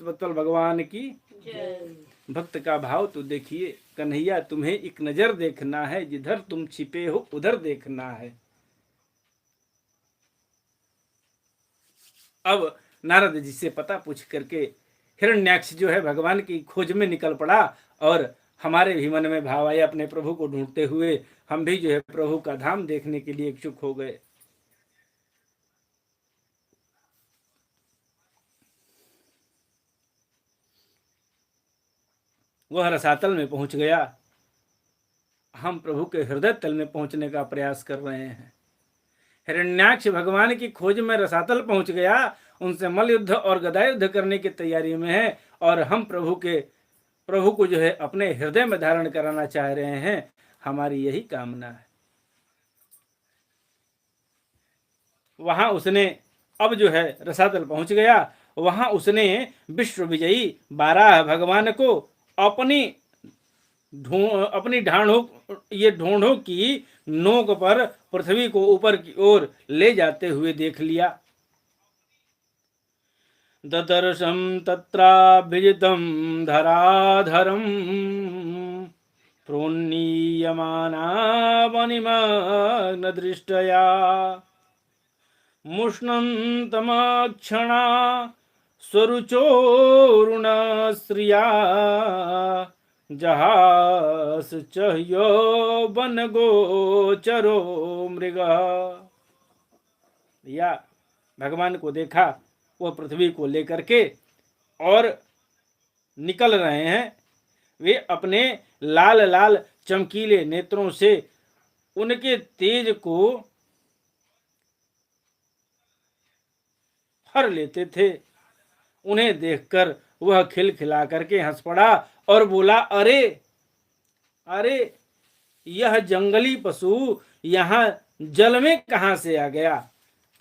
वत्सल भगवान की भक्त का भाव तो देखिए, कन्हैया तुम्हें एक नजर देखना है, जिधर तुम छिपे हो उधर देखना है। अब नारद जी से पता पूछ करके हिरण्याक्ष जो है भगवान की खोज में निकल पड़ा, और हमारे भी मन में भाव आया अपने प्रभु को ढूंढते हुए हम भी जो है प्रभु का धाम देखने के लिए इच्छुक हो गए। वह रसातल में पहुंच गया। हम प्रभु के हृदय तल में पहुंचने का प्रयास कर रहे हैं। हिरण्याक्ष भगवान की खोज में रसातल पहुंच गया, उनसे मल युद्ध और गदा युद्ध करने की तैयारी में है, और हम प्रभु को जो है अपने हृदय में धारण कराना चाह रहे हैं। हमारी यही कामना है। वहां उसने अब जो है रसातल पहुंच गया, वहां उसने विश्व विजयी 12 भगवान को अपनी ढोंढों की नोक पर पृथ्वी को ऊपर की ओर ले जाते हुए देख लिया। ददर्शम तत्राभिजितं धराधरम प्रोन्नीयमाना वनिमग्न दृष्टया मुष्णन्तमक्षणा स्वरुचोरुणश्रिया जहास चह्यो वन गोचरो मृग। या भगवान को देखा, वह पृथ्वी को लेकर के और निकल रहे हैं। वे अपने लाल लाल चमकीले नेत्रों से उनके तेज को हर लेते थे। उन्हें देखकर वह खिलखिला करके हंस पड़ा और बोला, अरे अरे, यह जंगली पशु यहाँ जल में कहाँ से आ गया।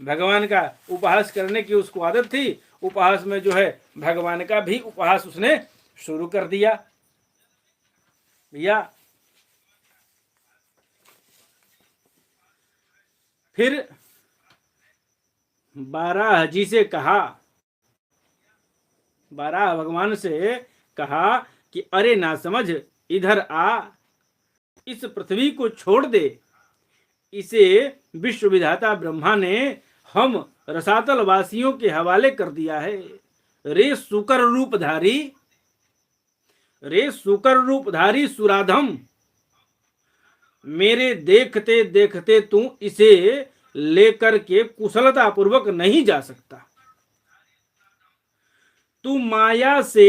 भगवान का उपहास करने की उसको आदत थी। उपहास में जो है भगवान का भी उपहास उसने शुरू कर दिया। भैया फिर 12 जी से कहा, 12 भगवान से कहा कि अरे ना समझ, इधर आ, इस पृथ्वी को छोड़ दे। इसे विश्व विधाता ब्रह्मा ने हम रसातल वासियों के हवाले कर दिया है। रे सुकर रूपधारी सुराधम, मेरे देखते देखते तू इसे लेकर के कुशलता पूर्वक नहीं जा सकता। तू माया से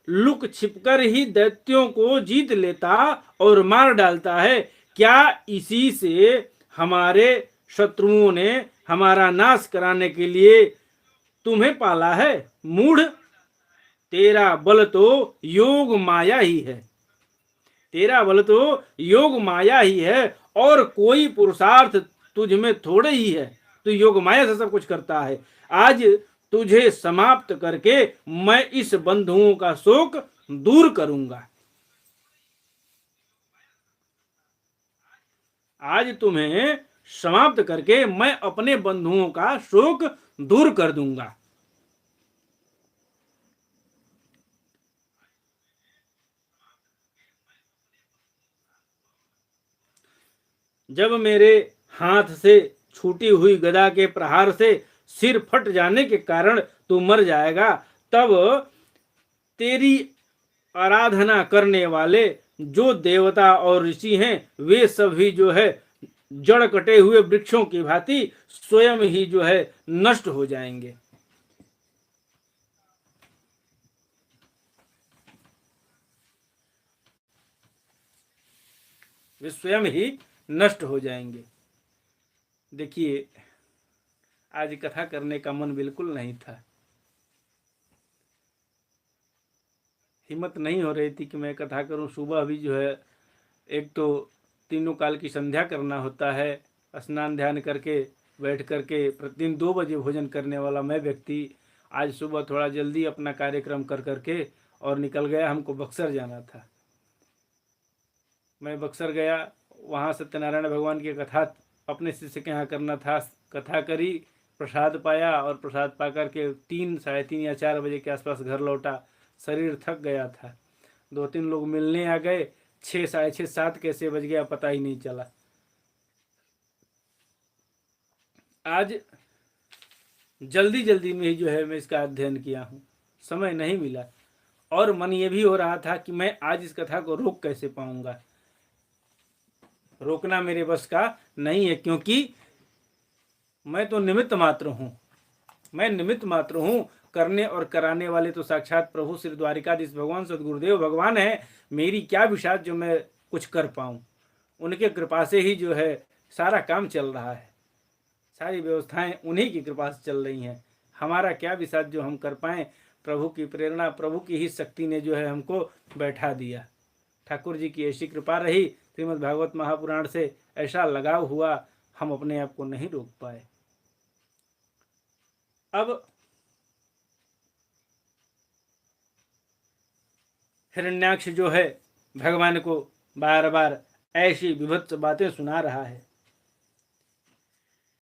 लुक छिपकर ही दैत्यों को जीत लेता और मार डालता है। क्या इसी से हमारे शत्रुओं ने हमारा नाश कराने के लिए तुम्हें पाला है? मूढ़, तेरा बल तो योग माया ही है। तेरा बल तो योग माया ही है, और कोई पुरुषार्थ तुझ में थोड़े ही है। तू योग माया से सब कुछ करता है। आज तुझे समाप्त करके मैं इस बंधुओं का शोक दूर करूंगा। आज तुम्हें समाप्त करके मैं अपने बंधुओं का शोक दूर कर दूंगा। जब मेरे हाथ से छूटी हुई गदा के प्रहार से सिर फट जाने के कारण तू मर जाएगा, तब तेरी आराधना करने वाले जो देवता और ऋषि हैं, वे सभी जो है जड़ कटे हुए वृक्षों की भांति स्वयं ही जो है नष्ट हो जाएंगे। वे स्वयं ही नष्ट हो जाएंगे। देखिए, आज कथा करने का मन बिल्कुल नहीं था। हिम्मत नहीं हो रही थी कि मैं कथा करूं। सुबह भी जो है एक तो तीनों काल की संध्या करना होता है, स्नान ध्यान करके बैठ करके प्रतिदिन 2 बजे भोजन करने वाला मैं व्यक्ति आज सुबह थोड़ा जल्दी अपना कार्यक्रम कर करके और निकल गया। हमको बक्सर जाना था। मैं बक्सर गया, वहाँ सत्यनारायण भगवान की कथा अपने शिष्य के यहाँ करना था। कथा करी, प्रसाद पाया और प्रसाद पा कर के 3, साढ़े 3 या 4 बजे के आसपास घर लौटा। शरीर थक गया था। 2-3 लोग मिलने आ गए। 6, साढ़े 6, 7 कैसे बज गया पता ही नहीं चला। आज जल्दी जल्दी में ही जो है मैं इसका अध्ययन किया हूँ, समय नहीं मिला। और मन ये भी हो रहा था कि मैं आज इस कथा को रोक कैसे पाऊंगा। रोकना मेरे बस का नहीं है, क्योंकि मैं तो निमित्त मात्र हूँ। मैं निमित्त मात्र हूँ। करने और कराने वाले तो साक्षात प्रभु श्री द्वारिकाधीश भगवान सदगुरुदेव भगवान है। मेरी क्या विशाल जो मैं कुछ कर पाऊँ। उनके कृपा से ही जो है सारा काम चल रहा है। सारी व्यवस्थाएं उन्हीं की कृपा से चल रही हैं। हमारा क्या विशाल जो हम कर पाएँ। प्रभु की प्रेरणा, प्रभु की ही शक्ति ने जो है हमको बैठा दिया। ठाकुर जी की ऐसी कृपा रही, श्रीमद् भागवत महापुराण से ऐसा लगाव हुआ, हम अपने आप को नहीं रोक पाए। अब हिरण्याक्ष जो है भगवान को बार बार ऐसी विभत्स बातें सुना रहा है।